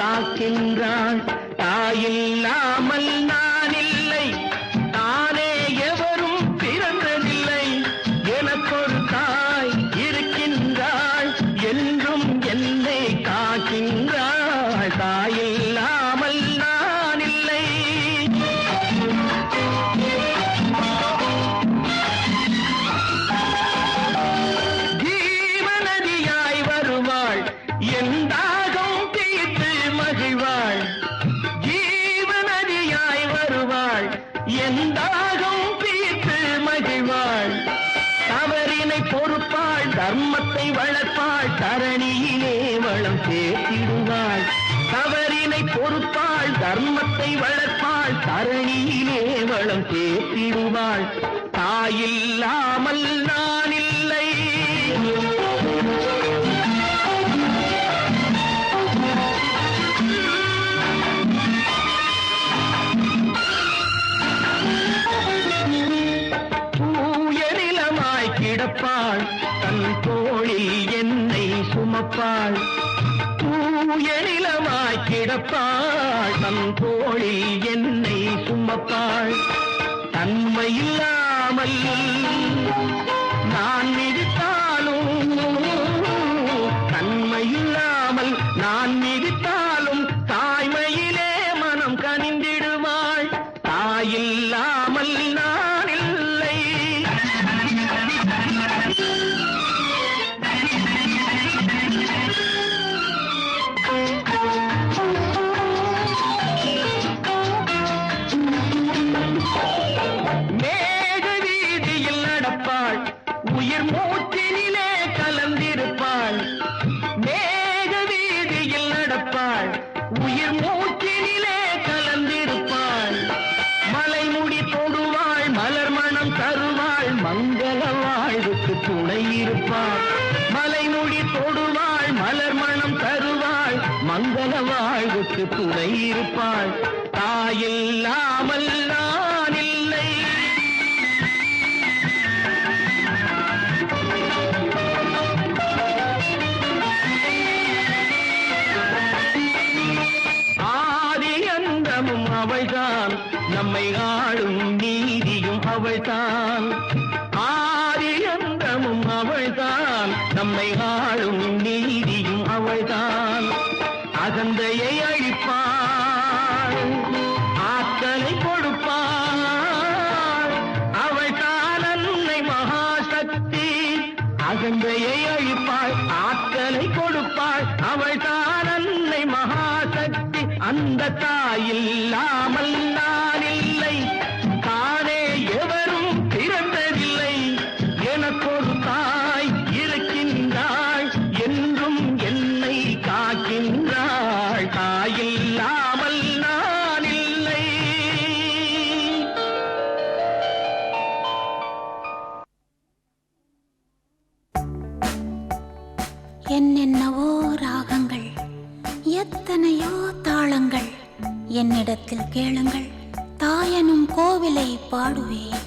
காக்கின்றாள். தாயில்லாமல் நான் இல்லை, தானே எவரும் பிறந்ததில்லை. எனக்கொரு தாய் இருக்கின்றாள், என்றும் என்னை காக்கின்றாள். தாயில்லாமல் நான் இல்லை. ஜீவநதியாய் வருவாள், என் தாகம் தீர்த்து மகிழ்வாள். ஜீவநதியாய் வருவாள், என் தாகம் தீர்த்து மகிழ்வாள். தவறினை பொறுப்பாள், தர்மத்தை வளர்ப்பாள், தரணியிலே வளம் சேர்த்திடுவாள். தவறினை பொறுப்பாள், தர்மத்தை வளர்ப்பாள், தரணியிலே வளம் சேர்த்திடுவாள். தாயில்லாமல் நான் இல்லை. தூயநிலமாய் கிடப்பாள், தன் தோளில் என்னை சுமப்பாள். தூயநிலமாய் கிடப்பாள், தன் தோளில் என்னை சுமப்பாள். தன்மையில்லாமல் நான் மிதித்தாலும், தன்மையில்லாமல் நான் மிதித்தாலும் தாய்மையிலே மனம் கனிந்திடுவாள். தாயில்லாமல் நான் இல்லை. மேக வீதியில் நடப்பாள், உயிர் மூச்சினிலே கலந்திருப்பாள். மேக வீதியில் நடப்பாள், உயிர் மூச்சினிலே கலந்திருப்பாள். மலைமுடி தொடுவாள், மலர் மணம் தருவாள், மங்கள வாழ்வுக்கு துணை இருப்பாள். மலைமுடி தொடுவாள், மலர் மணம் தருவாள், மங்கள வாழ்வுக்கு துணை இருப்பாள். தாயில்லாமல் நான் இல்லை. ஆதி அந்தமும் அவள்தான், நம்மை ஆளும் நீதியும் அவள்தான். ஆதி அந்தமும் அவள்தான், நம்மை ஆளும் நீதியும் அவள்தான். அகந்தையை அழிப்பாள், ஆற்றலை கொடுப்பாள். அவள்தான் அன்னை மகாசக்தி. அகந்தையை அழிப்பாள், ஆற்றலை கொடுப்பாள். அவள்தான் அன்னை மகாசக்தி. அந்த தாயில்லாமல் நான் இல்லை, தானே எவரும் பிறந்ததில்லை. எனக்கொரு தாய் இருக்கின்றாள், என்றும் என்னை காக்கின்றாள். தாயில்லாமல் நான் இல்லை. என்னென்னவோ ராகங்கள், எத்தனையோ தாளங்கள். என்னிடத்தில் கேளுங்கள், தாயனும் கோவிலை பாடுவேன்.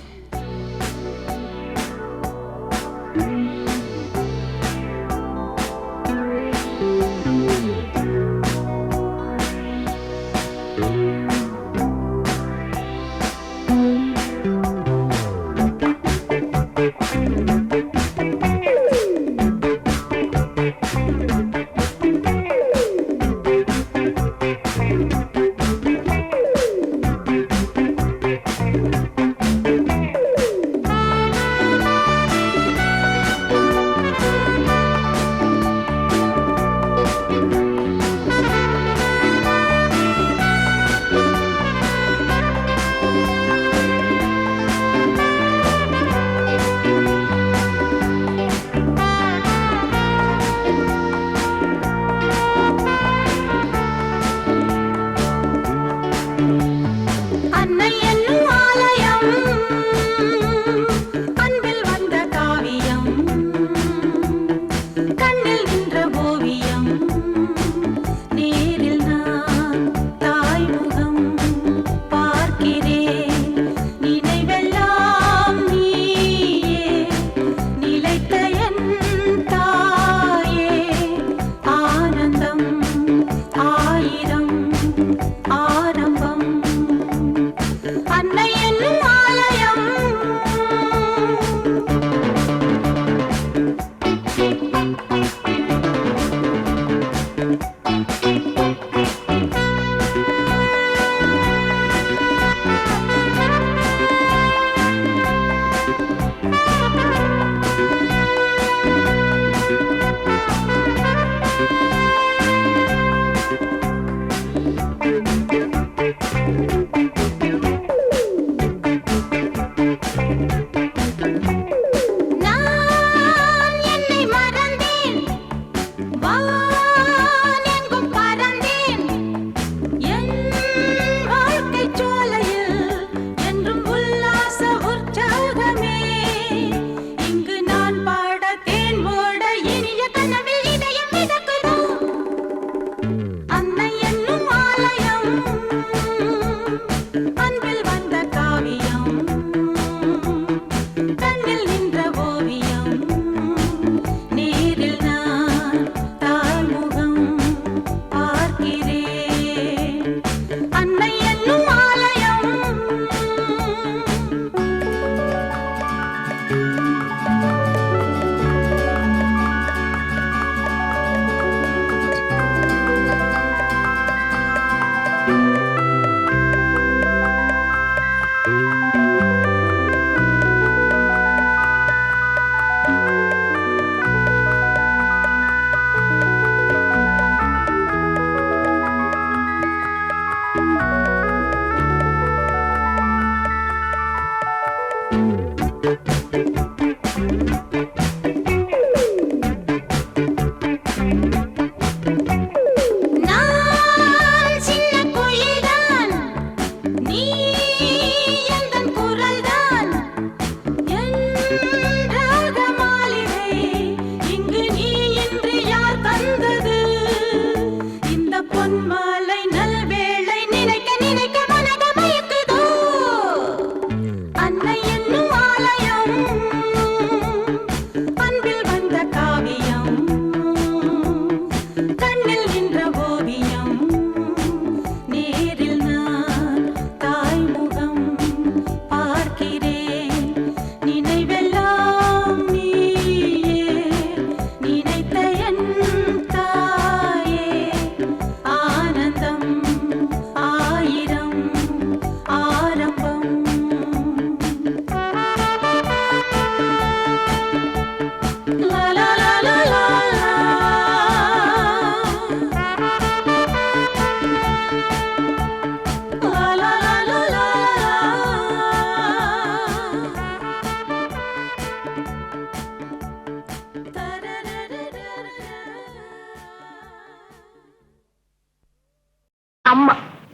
அம்மா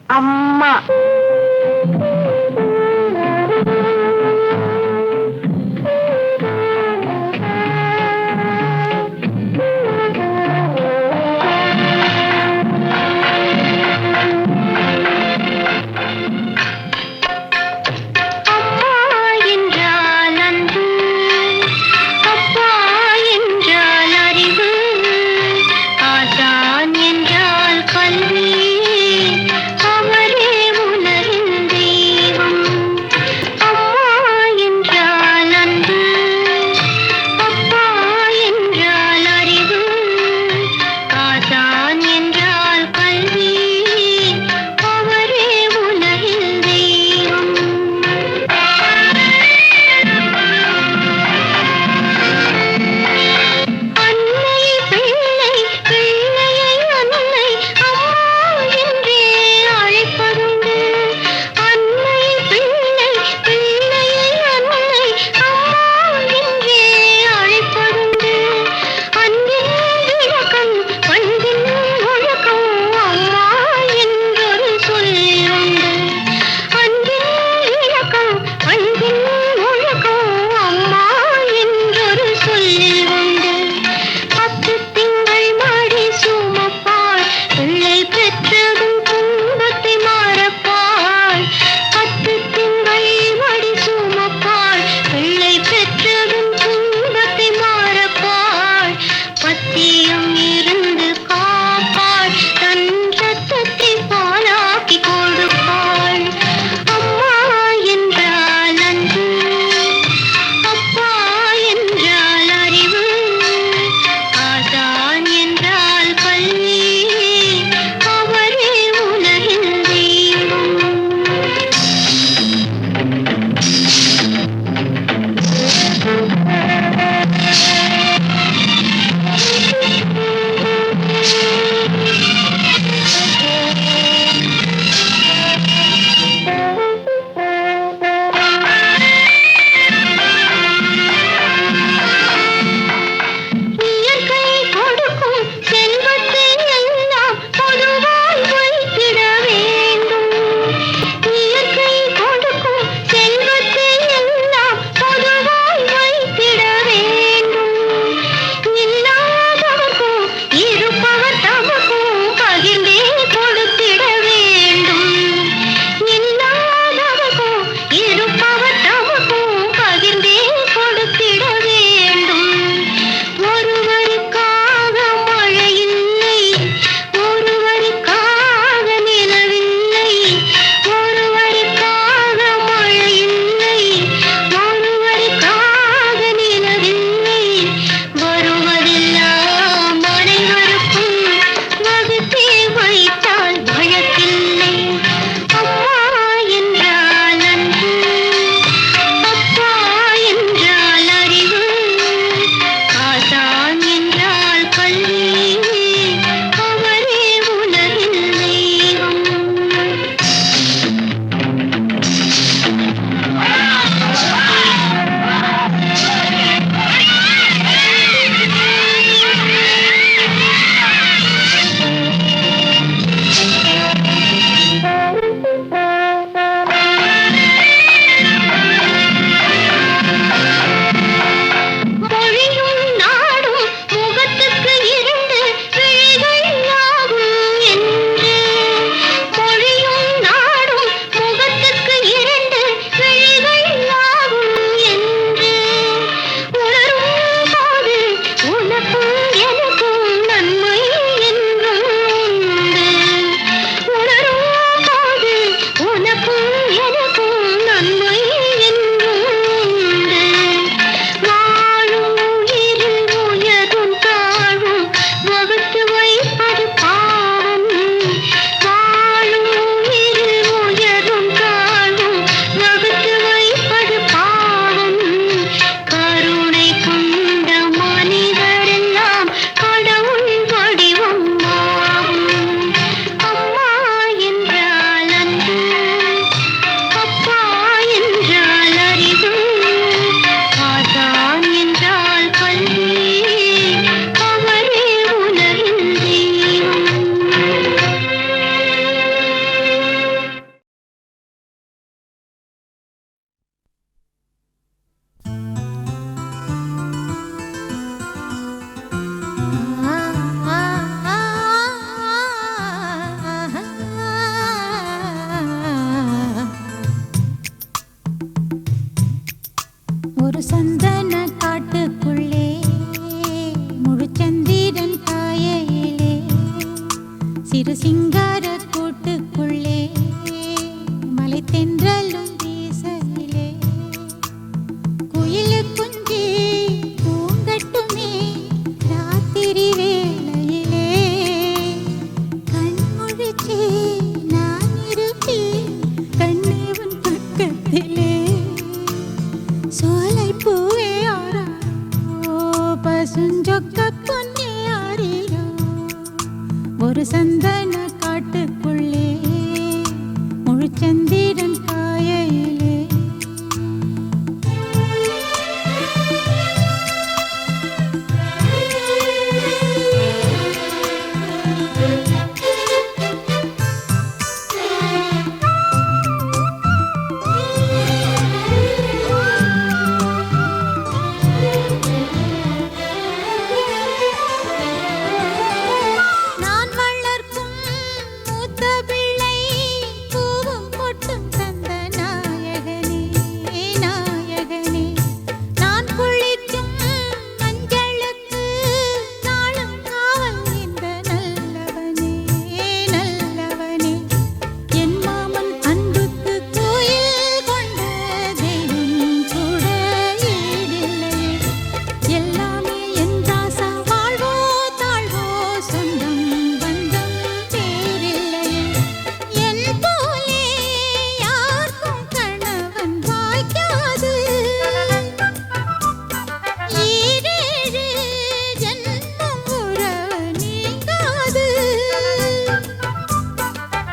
அம்மா அவரே உணர்ந்தே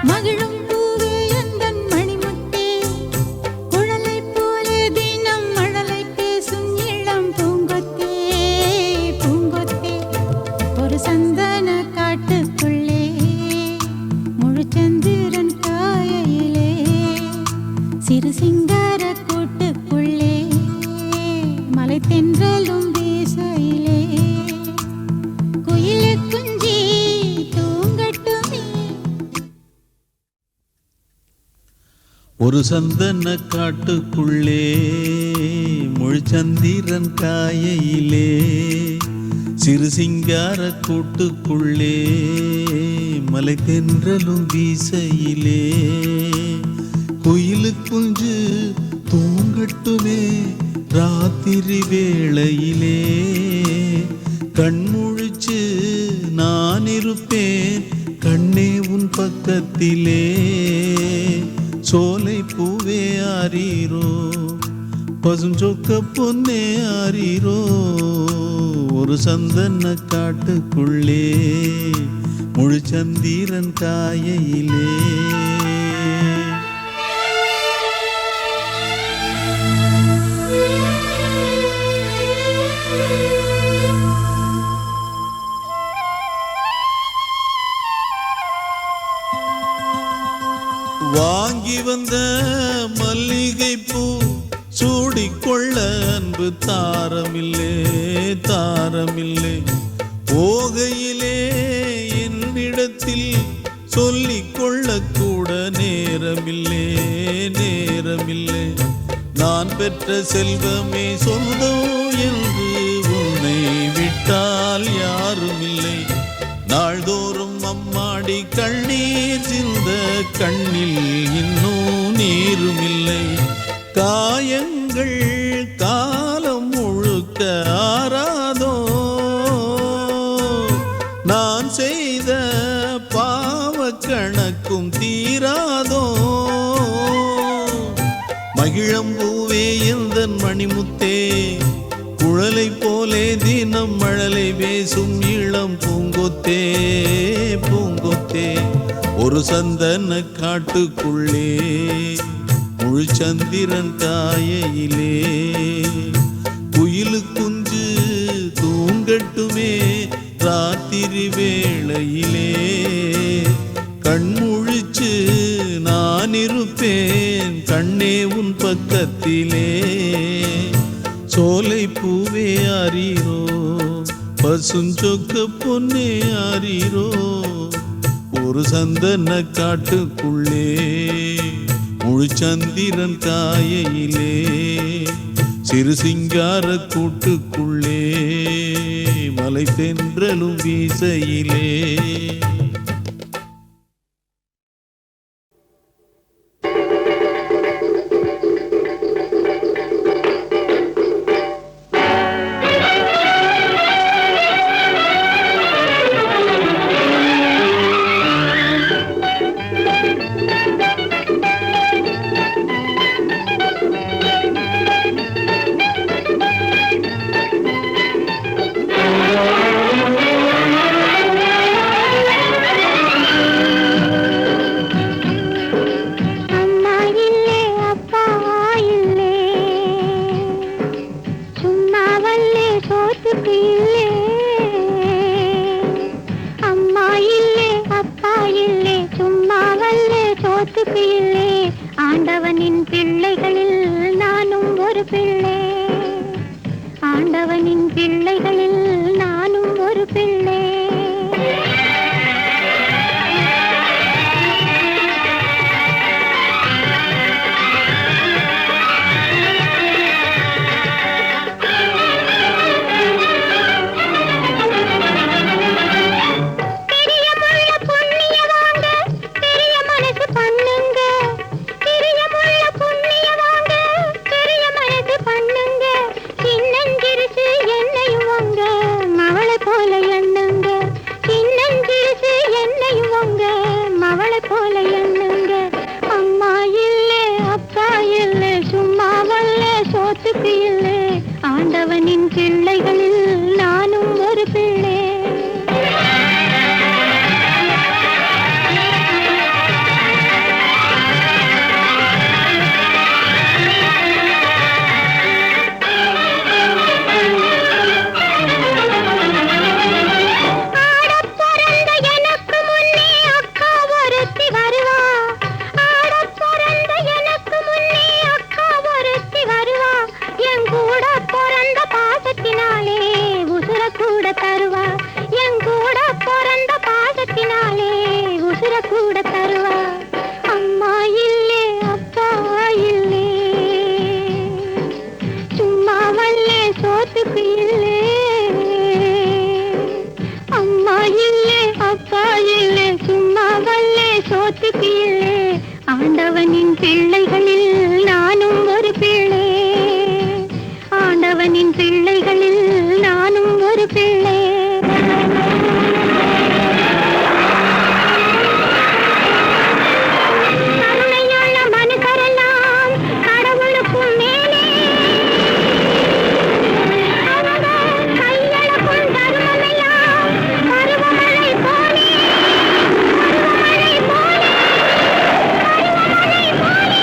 மகிழும் பூவே எந்தன் மணிமுத்தே குழலை போலே தினம் மழலை பேசும் இளம் பூங்கொத்தே பூங்கொத்தே ஒரு சந்தன காட்டுக்குள்ளே முழுச்சந்திரன் காயையிலே சிறு சிங்கார கூட்டுக்குள்ளே மலை தென்றலும் வீசையிலே குயிலு குஞ்சி தூங்கட்டுமே. ஒரு சந்தன காட்டுக்குள்ளே முழுச்சந்திரன் காயையிலே சிறு சிங்கார கூட்டுக்குள்ளே மலை தென்றலும் வீசையிலே குயிலு குஞ்சு தூங்கட்டுமே ராத்திரி வேளையிலே கண்முழிச்சு நான் இருப்பேன் கண்ணே உன் பக்கத்திலே சோலை பூவே ஆரீரோ பசுஞ்சொக்க பொன்னே ஆரீரோ ஒரு சந்தன காட்டுக்குள்ளே முழுச்சந்திரன் காயையிலே வாங்கி வந்த மல்லிகை பூ சூடிக்கொள்ள அன்பு தாரமில்லே தாரமில்லே போகையிலே என்னிடத்தில் சொல்லிக்கொள்ள கூட நேரமில்லே நேரமில்லே நான் பெற்ற செல்வமே சொந்தம் என்று உன்னை விட்டால் யாருமில்லை நாள்தோறும் அம்மாடி கண்ணீர் சிந்த கண்ணில் இன்னும் நீருமில்லை காயங்கள் காலம் முழுக்க ஆறாதோ நான் செய்த பாவ கணக்கும் தீராதோ மகிழம்பூவே எந்தன் மணிமுத்தே குழலை போலே தினம் மழலை பேசும் இளம் பூங்கொத்தே பூங்கொத்தே ஒரு சந்தன காட்டுக்குள்ளே முழுச்சந்திரன் காயையிலே குயிலு குஞ்சு தூங்கட்டுமே ராத்திரி வேளையிலே கண்முழிச்சு நான் இருப்பேன் கண்ணே உன் பக்கத்திலே சோலை பூவே ஆரீரோ பசுஞ்சொக்க பொன்னே ஆரீரோ ஒரு சந்தன காட்டுக்குள்ளே முழுச்சந்திரன் காயையிலே சிறு சிங்கார கூட்டுக்குள்ளே மலை தென்றலும் வீசையிலே ஆண்டவனின் பிள்ளைகளில் நானும் ஒரு பிள்ளை ஆண்டவனின் பிள்ளைகளில் நானும் ஒரு பிள்ளை என்னையும் உங்க மவளை போல என்ன ஆண்டவனின் பிள்ளைகளில் நானும் ஒரு பிள்ளை, ஆண்டவனின் பிள்ளைகளில் நானும் ஒரு பிள்ளை. கருணையுள்ள மனுஷரெல்லாம் கடவுளுக்கும் மேலே, அவங்க கையளக்கும் தருணமெல்லாம் பருவமழை போலே, பருவமழை போலே, பருவமழை போலே.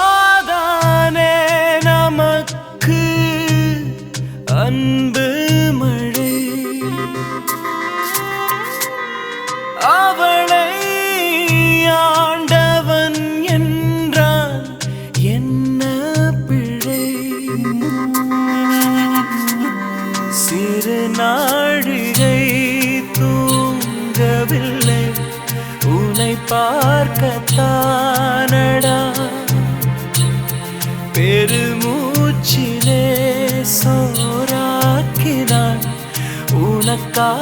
அம்மாதானே நமக்கு அன்பு மழை, அவளை ஆண்டவன் என்றான் என்ன பிழை. சிறு நாழிகை தூங்கவில்லை உன்னை பார்க்கத்தானடா, பெருமூச்சிலே சோறாக்கினான் உனக்காகத்தானடா.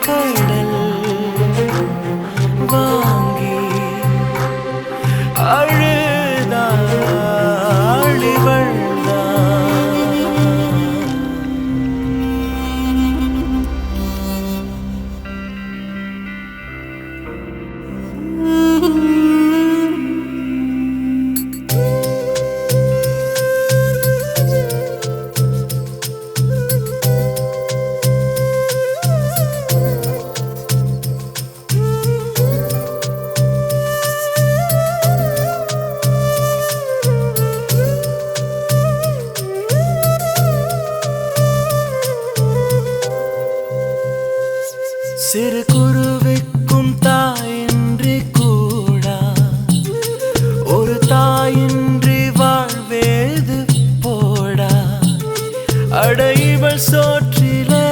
கடல் வாங்கி அழுதாளிவள் சிறு குருவிக்கும் தாயின்றி கூடா, ஒரு தாயின்றி வாழ்வேது போடா. அடைவள் சோற்றிலே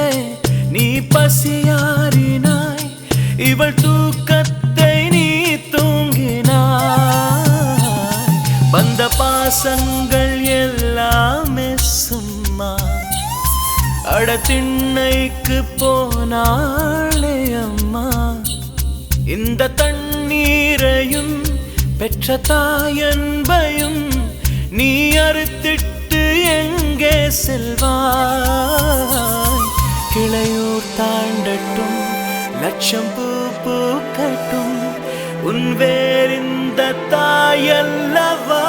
நீ பசியாறினாய், இவள் தூக்கத்தை நீ தூங்கினாய். வந்த பாசங்கள் எல்லாமே சும்மா, அட திண்ணைக்கு போனாளே அம்மா. இந்த தண்ணீரையும் பெற்ற தாயன்பையும் நீ அறுத்திட்டு எங்கே செல்வாய்? கிளையூர் தாண்டட்டும் லட்சம் பூ பூக்கட்டும், உன் வேறிந்த தாயல்லவா.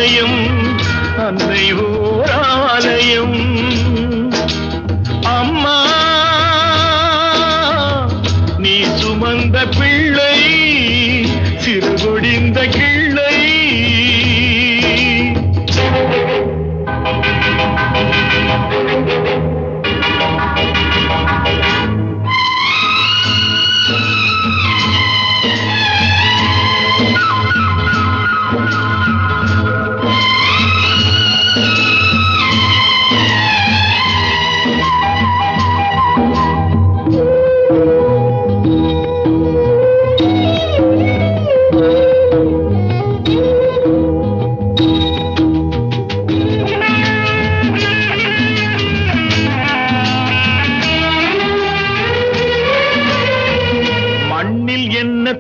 ஆலயம், அன்னை ஓர் ஆலயம். அம்மா நீ சுமந்த பிள்ளை சிறுகொடிந்த கிள்ளை.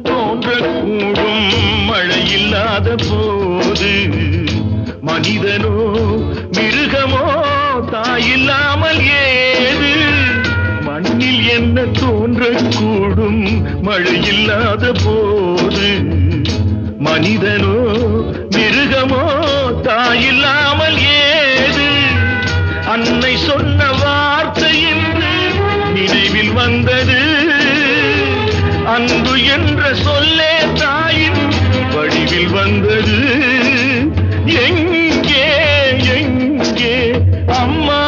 தோன்றக்கூடும் மழையில்லாத போது, மனிதனோ மிருகமோ தாயில்லாமல் ஏது. மண்ணில் என்ன தோன்றக்கூடும் மழையில்லாத போது, மனிதனோ மிருகமோ தாயில்லாமல் ஏது. அன்னை சொன்ன வார்த்தை என்று நினைவில் வந்தது. அன்பு என்ற சொல்லே தாயின் வடிவில் வந்தது. எங்கே எங்கே அம்மா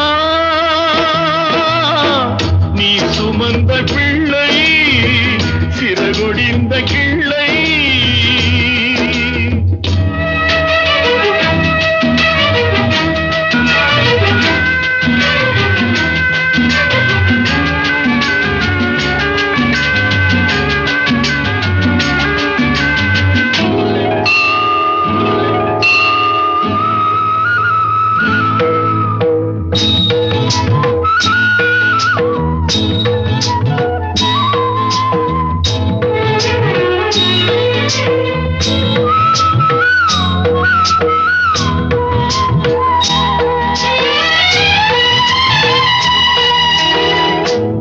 நீ சுமந்த பிள்ளை சிறகொடிந்த கிள்ளை.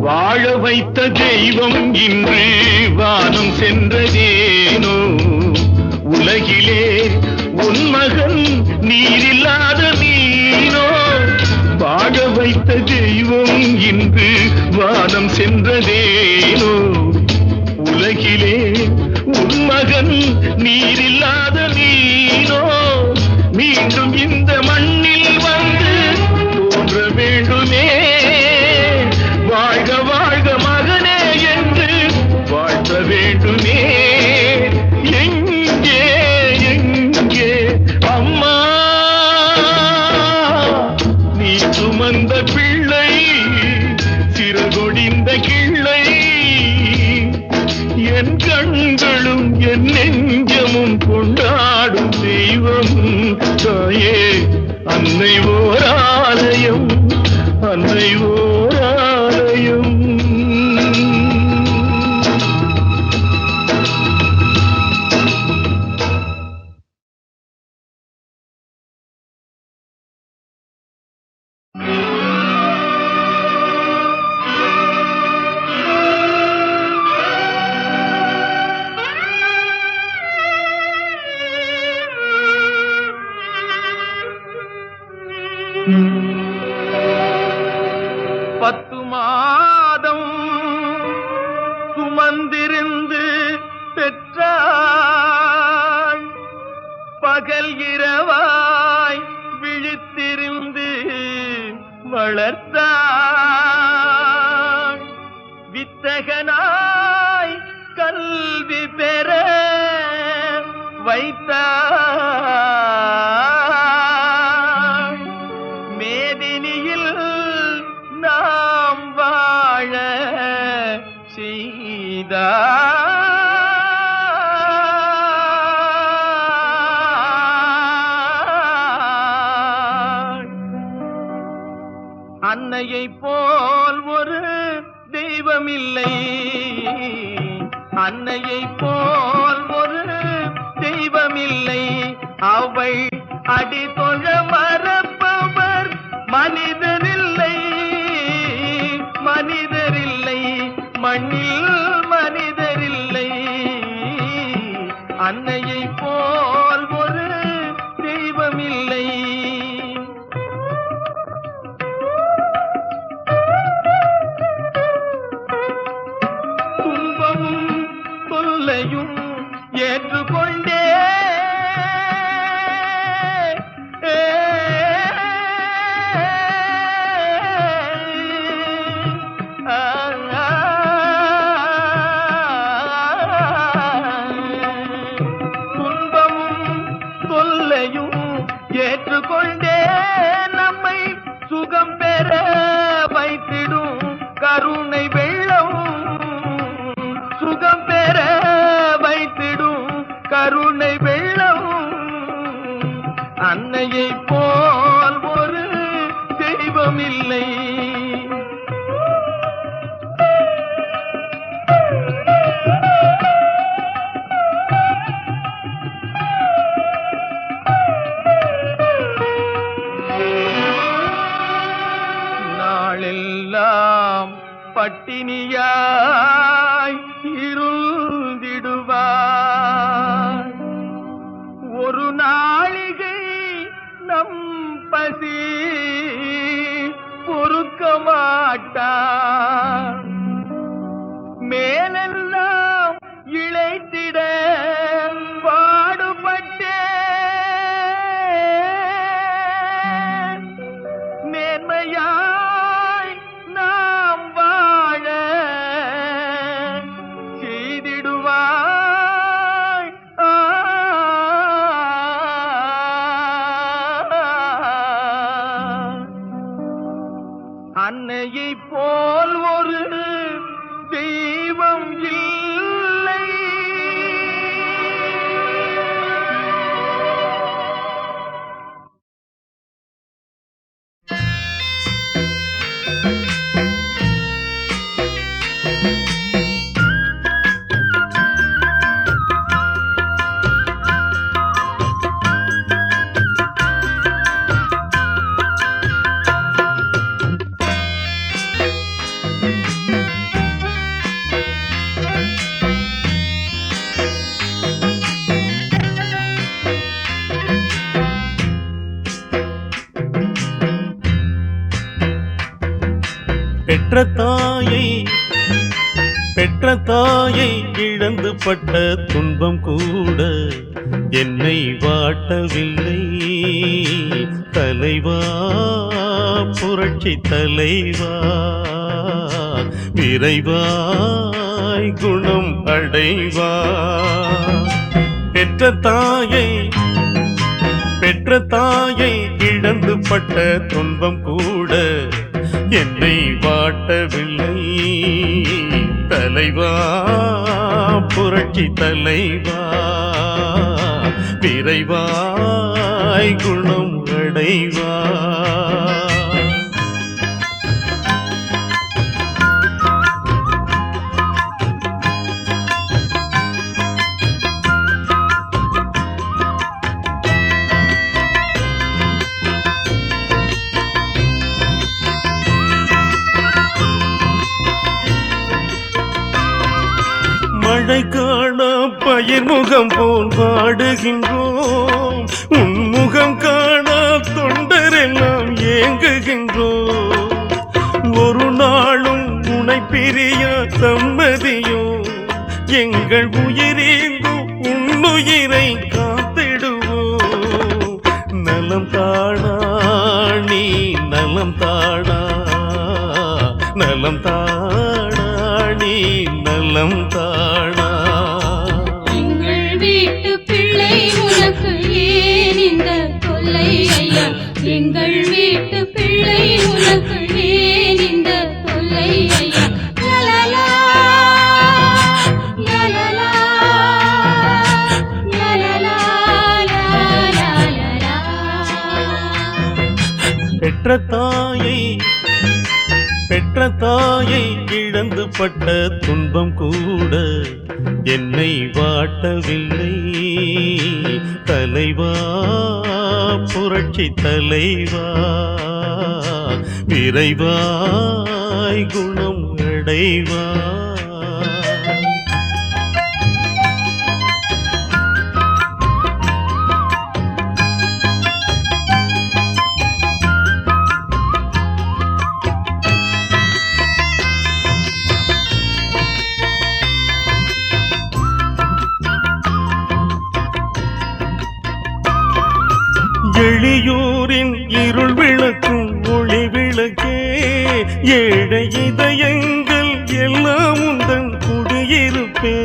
வாழ வைத்த தெய்வம் இன்று வானம் சென்றதேனோ. உலகிலே உன் மகன் நீரில்லாத மீனோ. வாழ வைத்த தெய்வம் இன்று வானம் சென்றதேனோ. உலகிலே உன் மகன் நீரில்லாத மீனோ. மீண்டும் இந்த மண்ணில் வந்து தோன்ற வேண்டுமே. வாழ்க வாழ்க மகனே என்று வாழ்த்த வேண்டுமே. எங்கே எங்கே அம்மா நீ சுமந்த பிள்ளை சிறகொடிந்த கிள்ளை. என் கண்களும் என் நெஞ்சமும் கொண்டாடும் தெய்வம் தாயே. அன்னை ஓர் ஆலயம், அன்னை ஓர் ஆலயம். பத்து மாதம் சுமந்திருந்து பெற்றாள். பகல் இரவாய் விழித்திருந்து வளர்த்தாள். வித்தகனாய் கல்வி பெற வைத்தாள். மேதினியில் நாம் வாழ செய்தாள். அன்னையை போல் ஒரு தெய்வமில்லை. அன்னையை போல் ஒரு தெய்வமில்லை. அவள் அடி தொழ மறப்பவர் மனிதரில்லை. மனிதரில்லை மண்ணில் மனிதரில்லை. அன்னையை போல் ஒரு தெய்வமில்லை. தொல்லையும் ஏற்றுக்கொண்டே துன்பமும் தொல்லையும் ஏற்றுக்கொண்டே நம்மை சுகம் பெற வைத்திடும் கருணை வெள்ளம், சுகம் பெற வைத்திடும் கருணை வெள்ளம். அன்னையை போல் ஒரு தெய்வம் இல்லை. நாளெல்லாம் பட்டினியாய் இருந்திடுவார், ஒரு நாளிகை நம் பசி பொறுக்க மாட்டார். மேலெல்லாம் இளைத்திட பாடுபட்டேன், மேன்மையாய் நாம் வாழ செய்திடுவாய். அன்னையை போல் ஒரு தெய்வம் இல்லை. பெற்ற தாயை இழந்து பட்ட துன்பம் கூட என்னை வாட்டவில்லை. தலைவா புரட்சி தலைவா, விரைவாய் குணம் அடைவா. பெற்ற தாயை இழந்து பட்ட துன்பம் கூட என்னை வாட்டவில்லை. தலைவா புரட்சி தலைவா, விரைவாய் குணம் அடைவா. மழை காண பயிர் முகம் போல் வாடுகின்றோம், உன்முகம் காண தொண்டரெல்லாம் ஏங்குகின்றோம். ஒரு நாளும் உனை பிரிய சம்மதியோ, எங்கள் உயிரேங்கும் உன்னுயிரை காத்திடுவோம். நலம் தானா நீ நலம் தானா, நலம் தானா நீ நலம் தானா. எங்கள் வீட்டு பிள்ளை உனக்கு ஏன் இந்த தொல்லை ஐயா, எங்கள் வீட்டு பிள்ளை உனக்கு ஏன் இந்த தொல்லை ஐயா. லலலா, லலலா, லலலா, லலலா. பெற்ற தாயை இழந்து பட்ட துன்பம் கூட என்னை வாட்டவில்லை. தலைவா புரட்சி தலைவா, விரைவாய் குணம் அடைவா. எளியூரின் இருள் விளக்கும் ஒளி விளக்கே ஏழை இதயங்கள் எல்லாம் உந்தன் குடியிருப்பே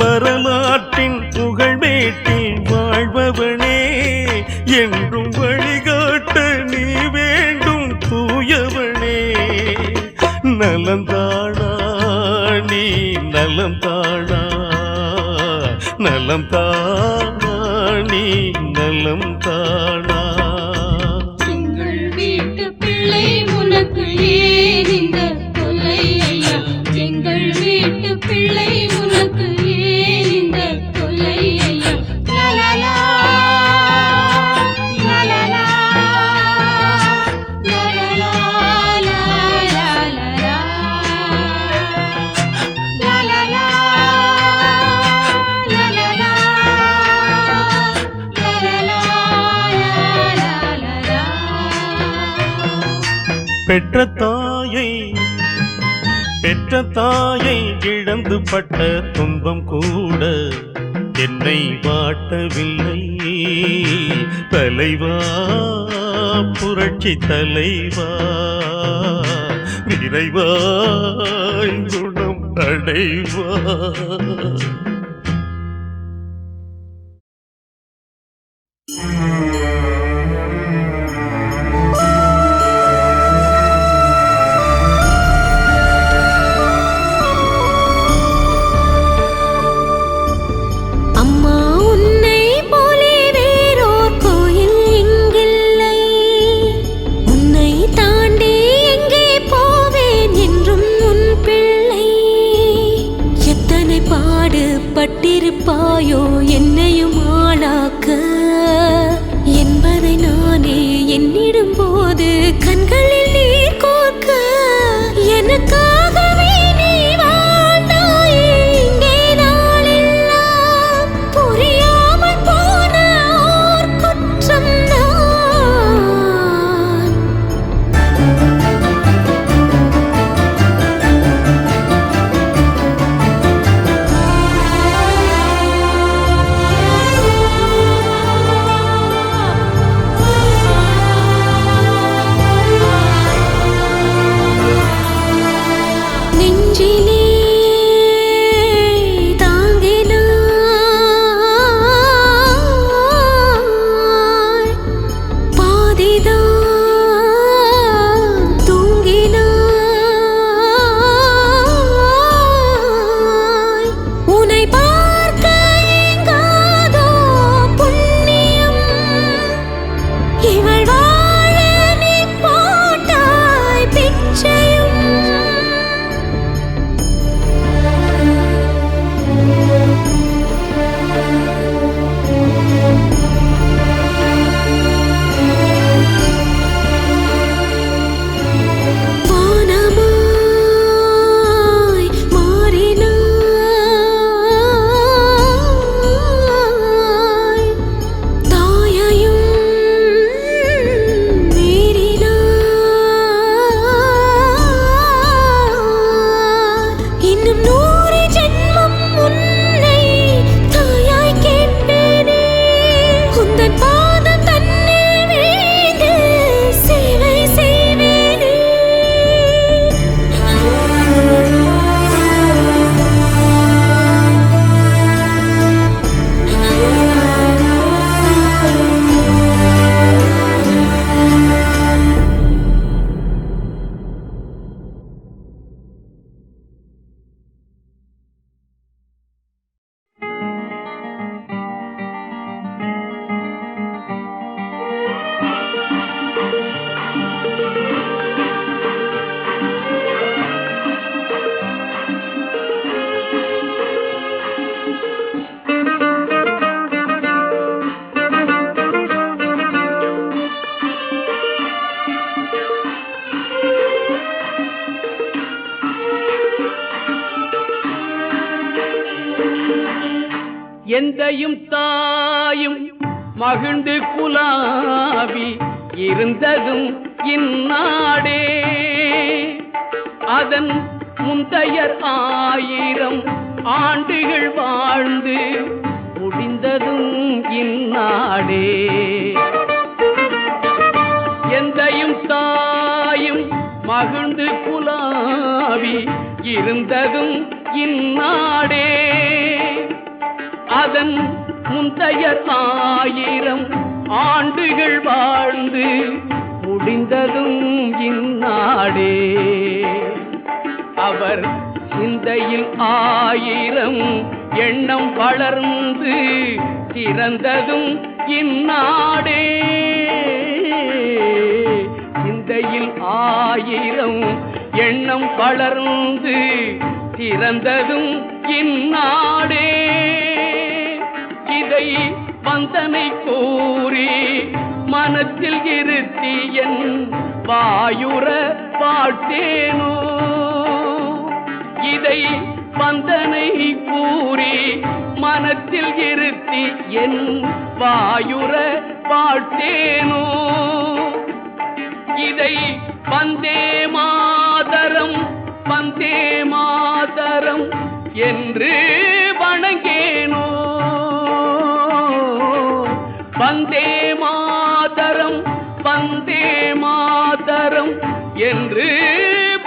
வரலாற்றின் புகழ்மேட்டில் வாழ்பவனே என்றும் வழிகாட்ட நீ வேண்டும் தூயவனே நலம் தானா நீ நலம் தானா நலம் தானா நீ நலம் தானா எங்கள் வீட்டு பிள்ளை உனக்கு ஏன் இந்த தொல்லை ஐயா எங்கள் வீட்டு பிள்ளை உனக்கு ஏன் இந்த தொல்லை ஐயா லலலா லலலா லலலா லலலா லலலா லலலா லலலா பெற்ற தாயை இழந்து பட்ட துன்பம் கூட என்னை வாட்டவில்லை தலைவா புரட்சி தலைவா விரைவாய் குணம் அடைவா பட்டிருப்பாயோ என்னையும் ஆளாக்க என்பதை நானே எண்ணிடும் போது கண்களில் நீர் கோர்க்க எனக்காகவே நீ வாழ்ந்தாயே இங்கே நாளெல்லாம் புரியாமல் போன ஓர் குற்றம் எந்தையும் தாயும் மகிழ்ந்து குலாவி இருந்ததும் இந்நாடே அதன் முந்தையர் 1000 ஆண்டுகள் வாழ்ந்து முடிந்ததும் இந்நாடே. எந்தையும் தாயும் மகிழ்ந்து குலாவி இருந்ததும் இந்நாடே. அதன் முந்தையர் 1000 ஆண்டுகள் வாழ்ந்து முடிந்ததும் இந்நாடே. அவர் சிந்தையில் 1000 எண்ணம் வளர்ந்து சிறந்ததும் இந்நாடே. சிந்தையில் 1000 எண்ணம் வளர்ந்து சிறந்ததும் இந்நாடே. இதை வந்தனை கூறி மனத்தில் இருத்தி என் வாயுற வாழ்த்தேனோ. இதை வந்தனை கூறி மனத்தில் இருத்தி என் வாயுற வாழ்த்தேனோ. இதை வந்தே மாதரம் வந்தே மாதரம் என்று வணங்கேனோ. வந்தே மாதரம் வந்தே மாதரம் என்று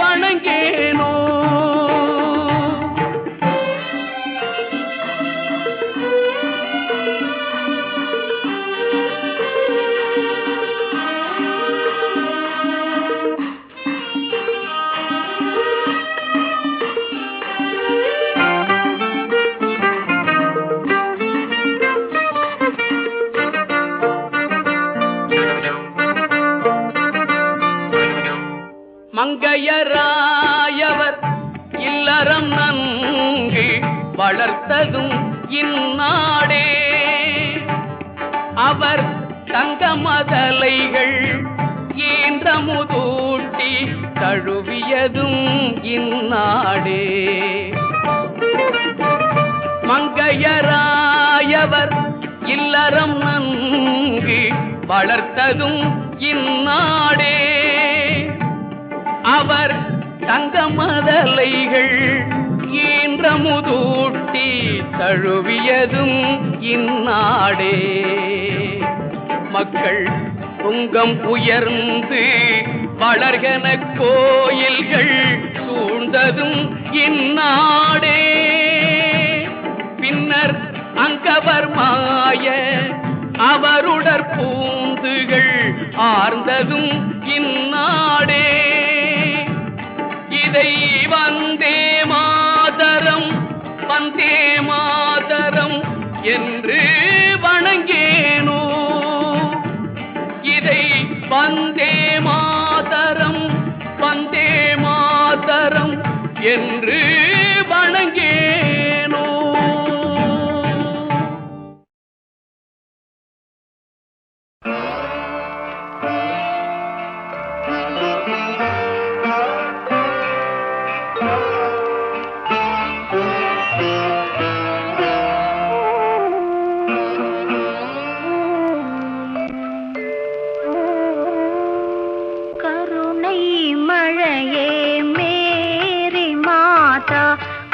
வணங்கேனோ. மங்கையராயவர் இல்லறம் நன்கு வளர்த்ததும் இந்நாடே. அவர் தங்க மதலைகள் ஈன்ற முதூட்டி தழுவியதும் இந்நாடே. மங்கையராயவர் இல்லறம் நன்கு வளர்த்ததும் இந்நாடே. அவர் தங்க மதலைகள் ஈன்ற முதூட்டி தழுவியதும் இந்நாடே. மக்கள் பொங்கம் உயர்ந்து வளர்கன கோயில்கள் சூழ்ந்ததும் இந்நாடே. பின்னர் அங்கவர் மாய அவருடற் பூந்துகள் ஆர்ந்ததும் இந்நாடே. இதை வந்தே மாதரம் வந்தே மாதரம் என்று வணங்கேனோ. இதை வந்தே மாதரம் வந்தே மாதரம் என்று வணங்கேனோ.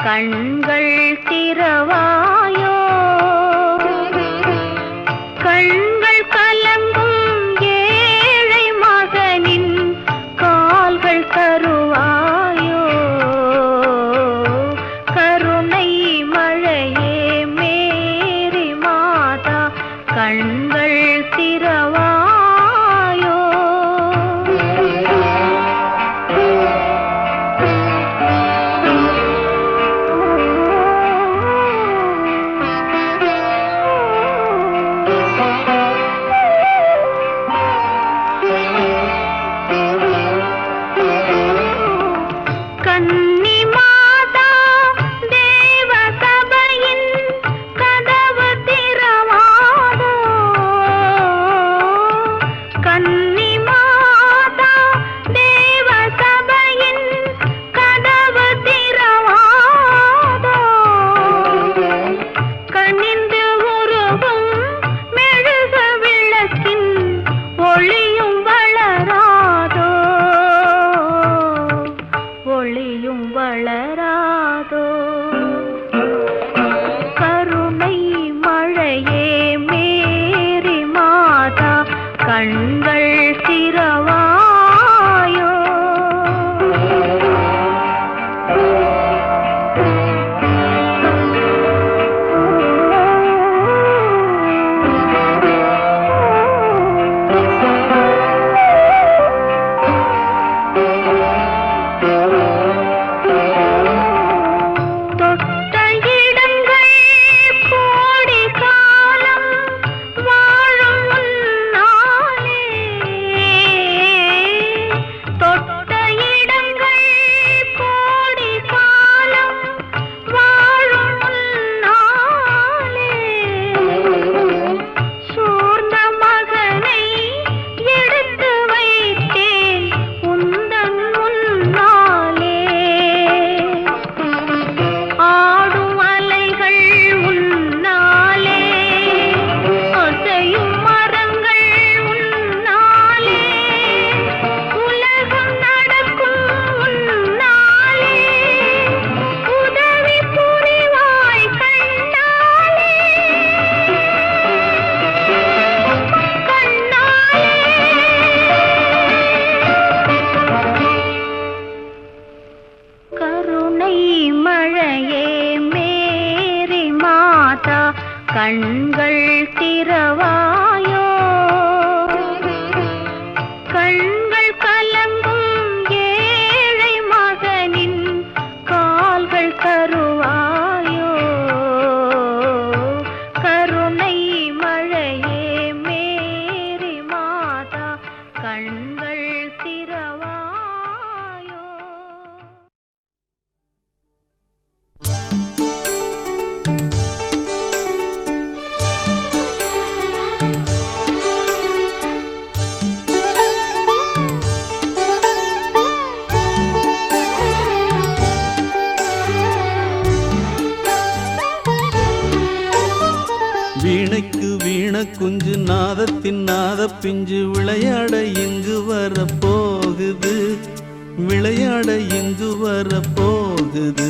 கண்கள் திறவாயோ. கண்கள் கலங்கும் ஏழை மகனின் கால்கள் தருவாயோ. கருணை மழையே மேரி மாதா கண்கள் திறவாயோ. கண்கள் திறவாயோ கண்கள் கலங்கும் ஏழை மகனின் கால்கள் கருவாயோ கருணை மழையே மேரி மாதா கண்கள் திறவாயோ. வீணைக்கு வீண குஞ்சு நாதத்தின் நாத பிஞ்சு விளையாட இங்கு வர போகுது விளையாட இங்கு வர போகுது.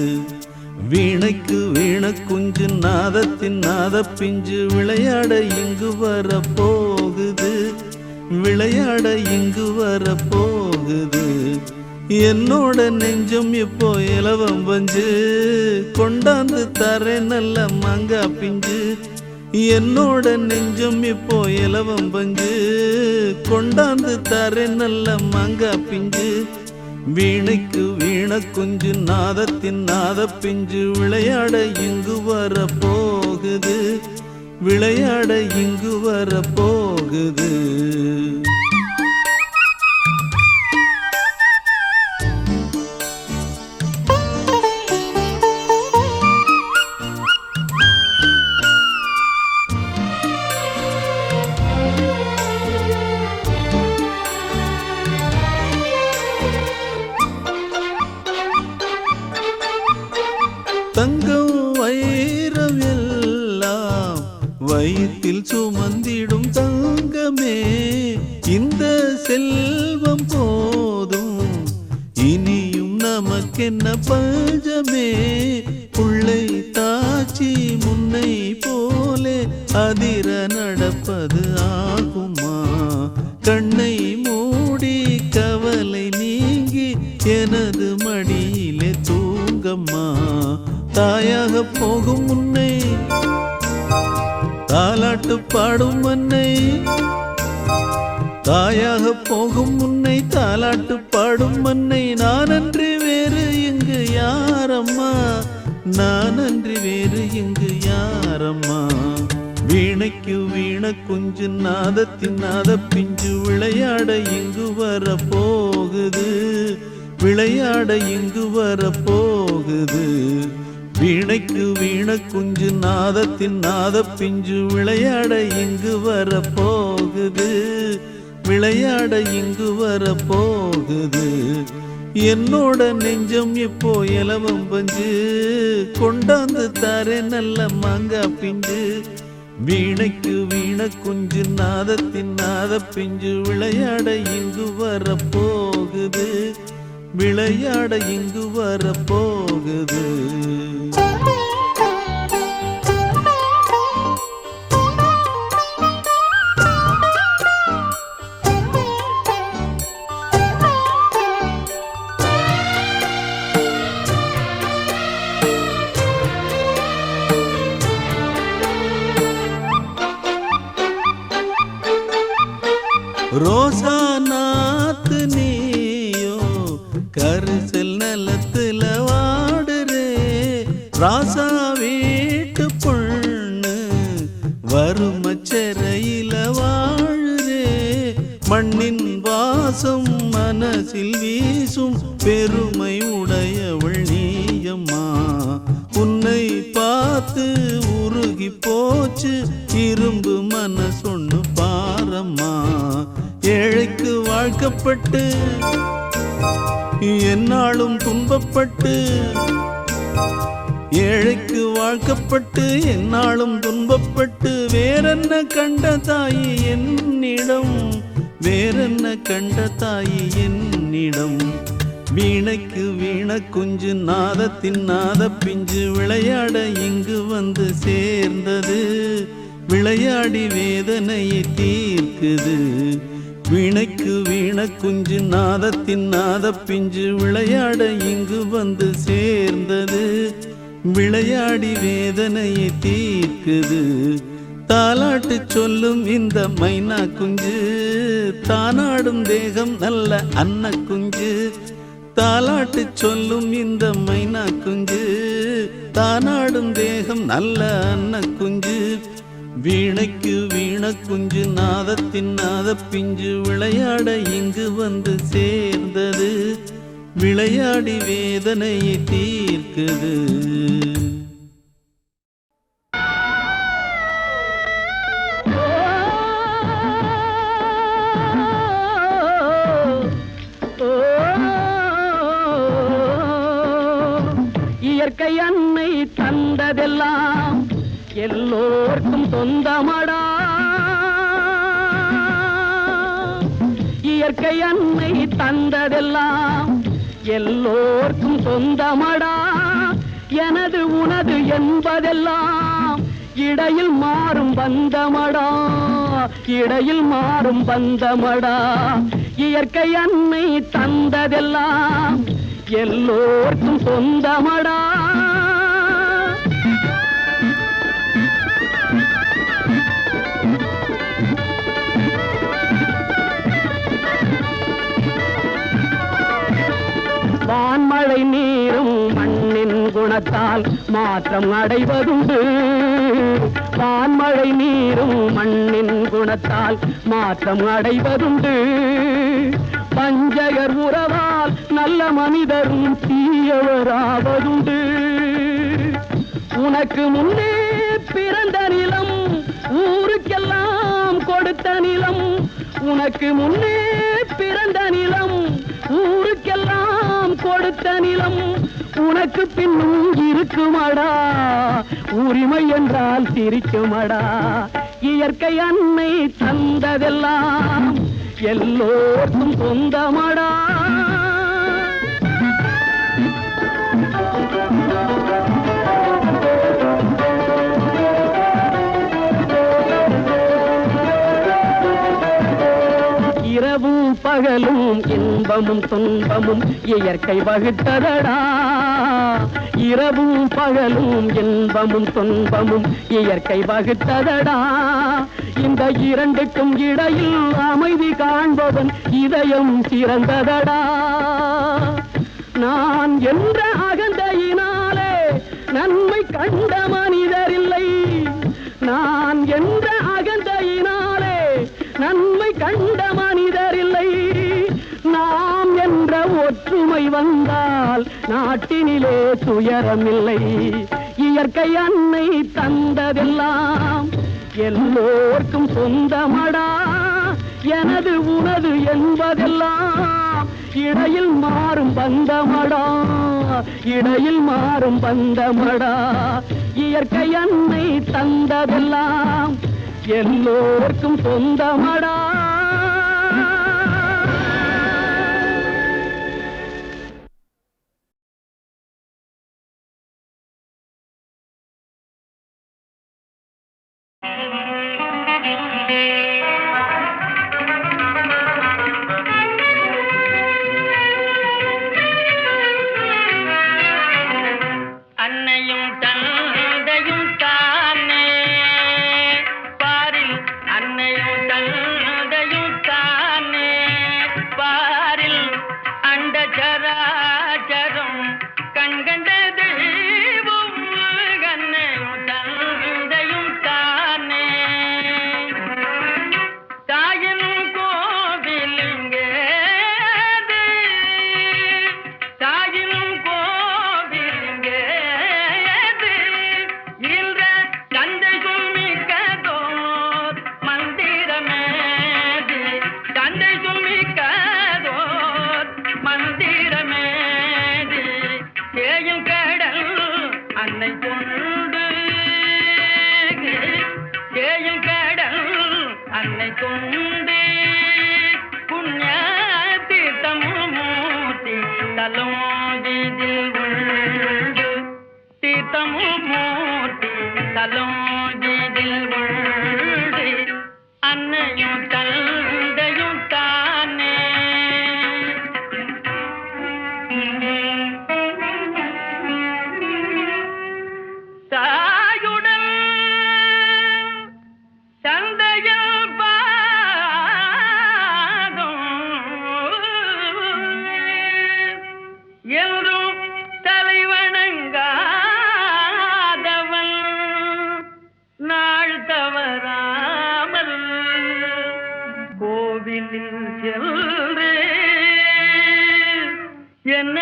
வீணைக்கு வீண குஞ்சு நாதத்தின் நாத பிஞ்சு விளையாட இங்கு வர போகுது விளையாட இங்கு வர போகுது. என்னோட நெஞ்சம் இப்போ இலவம் பஞ்சு கொண்டாந்து தர நல்ல மாங்கா பிஞ்சு. என்னோட நெஞ்சம் இப்போ இலவம் பஞ்சு கொண்டாந்து தர நல்ல மாங்கா பிஞ்சு. வீணைக்கு வீண குஞ்சு நாதத்தின் நாத பிஞ்சு விளையாட இங்கு வர போகுது விளையாட இங்கு வர போகுது. தங்கம் வைரம் எல்லாம் வயிற்றில் சுமந்திடும் தங்கமே இந்த செல்வம் போதும் இனியும் நமக்கென்ன பஞ்சமே. புள்ளை தாச்சி முன்னை போலே அதிர நடப்பது ஆகுமா கண்ணை மூடி கவலை நீங்கி எனது மடியிலே தூங்கம்மா. தாயாக போகும் முன்னை தாலாட்டு பாடும் மன்னை தாயாக போகும் முன்னை தாலாட்டு பாடும் மன்னை. நானன்றி வேறு இங்கு யாரம்மா நானன்றி வேறு இங்கு யாரம்மா. வீணைக்கு வீண குஞ்சு நாதத்தின் நாத பிஞ்சு விளையாட இங்கு வர போகுது விளையாட இங்கு வர போகுது. வீணைக்கு வீண குஞ்சு நாதத்தின் நாத பிஞ்சு விளையாட இங்கு வர போகுது விளையாட இங்கு வர போகுது. என்னோட நெஞ்சம் இப்போ இலவம் பஞ்சு கொண்டாந்து தர நல்ல மாங்கா பிஞ்சு. வீணைக்கு வீண குஞ்சு நாதத்தின் நாத பிஞ்சு விளையாட இங்கு வர போகுது விளையாட இங்கு வர போகுது. ரோசா நாத்து நீயோ கரிசல் நிலத்துல வாடுறே ராசா வீட்டு பொண்ணு வறுமச்சரையில வாழுறே. மண்ணின் வாசம் மனசில் வீசும் பெருமை உடையவள் நீயம்மா. உன்னை பார்த்து உருகி போச்சு இரும்பு மனசொன்னு பாரம்மா. ஏழைக்கு வாழ்க்கப்பட்டு என்னாலும் துன்பப்பட்டு ஏழைக்கு வாழ்க்கப்பட்டு என்னாலும் துன்பப்பட்டு வேறென்ன கண்ட தாயி என்னிடம் வேறென்ன கண்ட தாயி என்னிடம். வீணைக்கு வீண குஞ்சு நாதத்தின் நாத பிஞ்சு விளையாட இங்கு வந்து சேர்ந்தது விளையாடி வேதனையை தீர்க்குது. வீணைக்கு வீண குஞ்சு நாதத்தின் நாத பிஞ்சு விளையாட இங்கு வந்து சேர்ந்தது விளையாடி வேதனையை தீர்க்குது. தாலாட்டு சொல்லும் இந்த மைனா குஞ்சு, தானாடும் தேகம் நல்ல அன்ன குஞ்சு. தாலாட்டு சொல்லும் இந்த மைனா குஞ்சு, தானாடும் தேகம் நல்ல அன்ன குஞ்சு. வீணைக்கு வீண குஞ்சு, நாதத்தின் நாத பிஞ்சு, விளையாட இங்கு வந்து சேர்ந்தது. விளையாடி வேதனையை தீர்க்குது. இயற்கை அன்னை தந்ததெல்லாம் எல்லோர்க்கும் சொந்தமடா. இயற்கை அன்னை தந்ததெல்லாம் எல்லோர்க்கும் சொந்தமடா. எனது உனது என்பதெல்லாம் இடையில் மாறும் பந்தமடா, இடையில் மாறும் பந்தமடா. இயற்கை அன்னை தந்ததெல்லாம் எல்லோர்க்கும் சொந்தமடா. வான்மழை நீரும் மண்ணின் குணத்தால் மாற்றம் அடைவதுண்டு. வான்மழை நீரும் மண்ணின் குணத்தால் மாற்றம் அடைவதுண்டு. பஞ்சகர் உறவால் நல்ல மனிதரும் தீயவராவதுண்டு. உனக்கு முன்னே பிறந்த நிலம் ஊருக்கெல்லாம் கொடுத்த நிலம். உனக்கு முன்னே பிறந்த நிலம் ஊருக்கெல்லாம் கொடுத்த நிலம். உனக்கு பின்னும் இருக்குமடா, உரிமை என்றால் சிரிக்குமடா. இயற்கை அன்னை தந்ததெல்லாம் எல்லோர்க்கும் சொந்தமடா. இரவும் பகலும் இன்பமும் துன்பமும் இயற்கை வகுத்ததடா. இரவும் பகலும் இன்பமும் துன்பமும் இயற்கை வகுத்ததடா. இந்த இரண்டுக்கும் இடையில் அமைதி காண்பவன் இதயம் சிறந்ததடா. நான் என்ற அகந்தையினாலே நன்மை கண்ட மனிதரில்லை. நான் என்ற அகந்தையினாலே நன்மை கண்ட மனிதரில்லை. நாம் என்ற ஒற்றுமை வந்தால் நாட்டினிலே துயரமில்லை. இயற்கை அன்னை தந்ததெல்லாம் எல்லோர்க்கும் சொந்தமடா. எனது உனது என்பதெல்லாம் இடையில் மாறும் பந்தமடா, இடையில் மாறும் பந்தமடா. இயற்கை அன்னை தந்ததெல்லாம் எல்லோர்க்கும் சொந்தமடா. அன்னையும் தந்தையும் தானே பாரில், அன்னையும் தந்தையும் தானே பாரில். அண்ட சராச்சரம் கண்கண்ட தெய்வம் அன்னையும் தந்தையும் தானே. தாயின் கோவிலுங்கே தாயின் கோவிலுங்கே இன்ற தந்தை சுமிக்கதோர் மந்திரமேது, தந்தை சுமிக்கதோர் மந்திரமேது. தேயும் கடல் அன்னை கொண்டு, தேயும் கடல் அன்னை கொண்டு. புண்ணிய தீர்த்தமும் மூர்த்தி தலோஜிதில் உண்டு. தீர்த்தமும் மூர்த்தி தலோஜிதில் உண்டு. அன்னையும் தந்தையும் தானே. என்று என்ன